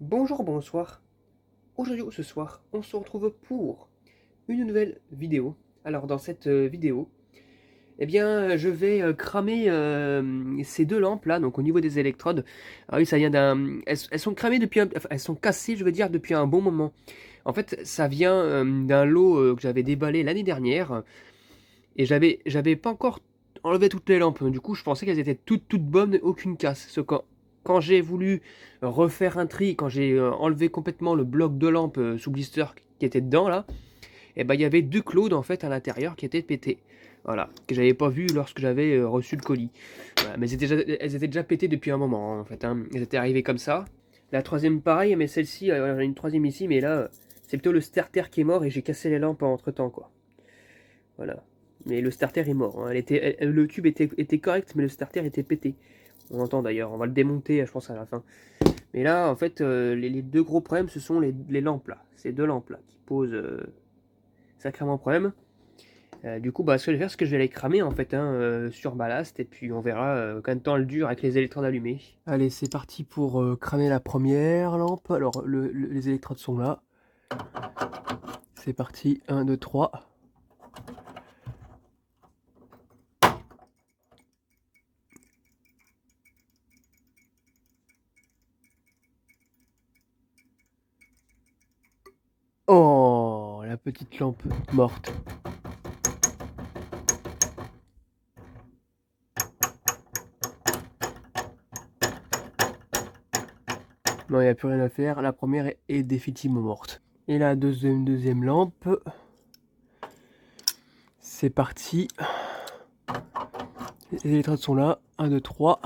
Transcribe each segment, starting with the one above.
Bonjour, bonsoir. Aujourd'hui ou ce soir, on se retrouve pour une nouvelle vidéo. Alors dans cette vidéo, eh bien je vais cramer ces deux lampes là, donc au niveau des électrodes. Ah oui, ça vient d'un... elles sont cramées depuis enfin, elles sont cassées, je veux dire, depuis un bon moment. En fait, ça vient d'un lot que j'avais déballé l'année dernière. Et j'avais pas encore enlevé toutes les lampes. Du coup, je pensais qu'elles étaient toutes bonnes, aucune casse. Quand j'ai voulu refaire un tri, quand j'ai enlevé complètement le bloc de lampe sous blister qui était dedans là, et ben il y avait deux clones en fait à l'intérieur qui étaient pétés. Voilà, que j'avais pas vu lorsque j'avais reçu le colis. Voilà, mais elles étaient déjà pétées depuis un moment en fait, hein. Elles étaient arrivées comme ça. La troisième pareil, mais celle-ci, il y en a une troisième ici, mais là, c'est plutôt le starter qui est mort et j'ai cassé les lampes entre temps quoi. Voilà. Mais le starter est mort, hein. Le tube était correct, mais le starter était pété. On entend d'ailleurs, on va le démonter, je pense, à la fin. Mais là, en fait, les deux gros problèmes, ce sont les lampes là. Ces deux lampes là qui posent sacrément problème. Du coup, bah, ce que je vais faire, c'est que je vais les cramer en fait, hein, sur ballast, et puis on verra combien de temps elles durent avec les électrodes allumées. Allez, c'est parti pour cramer la première lampe. Alors, les électrodes sont là. C'est parti, 1, 2, 3. Oh, la petite lampe morte. Non, il n'y a plus rien à faire. La première est définitivement morte. Et la deuxième lampe. C'est parti. Les électrodes sont là. 1, 2, 3.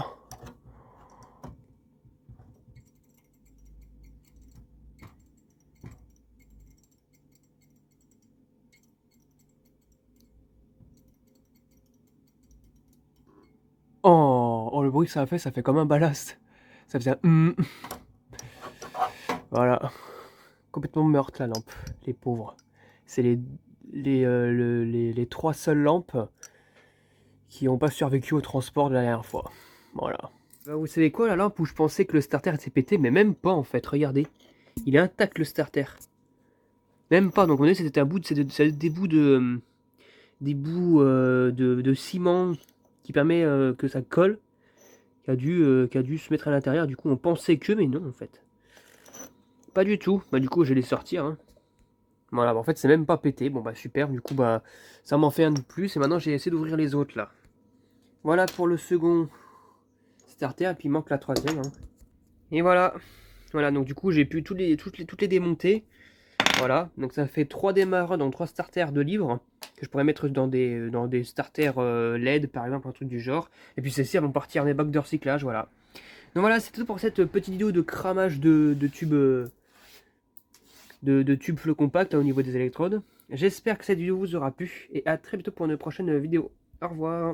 Oh, le bruit que ça fait comme un ballast. Ça faisait un... Voilà. Complètement morte la lampe. Les pauvres. C'est les trois seules lampes qui n'ont pas survécu au transport de la dernière fois. Voilà. Bah, vous savez quoi, la lampe où je pensais que le starter était pété, mais même pas en fait. Regardez. Il est intact le starter. Même pas. Donc on est c'était un bout c'est des bouts de ciment qui permet que ça colle, qui a dû se mettre à l'intérieur. Du coup, on pensait que, mais non, en fait. Pas du tout. Bah, du coup, je vais les sortir, hein. Voilà, bah, en fait, c'est même pas pété. Bon, bah, super. Du coup, bah, ça m'en fait un de plus. Et maintenant, j'ai essayé d'ouvrir les autres, là. Voilà pour le second starter. Et puis, il manque la troisième, hein. Et voilà. Voilà, donc du coup, j'ai pu toutes les démonter. Voilà, donc ça fait 3 démarreurs, donc 3 starters de livres que je pourrais mettre dans des starters LED par exemple, un truc du genre. Et puis celles-ci vont partir dans des bacs de recyclage, voilà. Donc voilà, c'est tout pour cette petite vidéo de cramage de tubes de tubes flot compact là, au niveau des électrodes. J'espère que cette vidéo vous aura plu et à très bientôt pour une prochaine vidéo. Au revoir.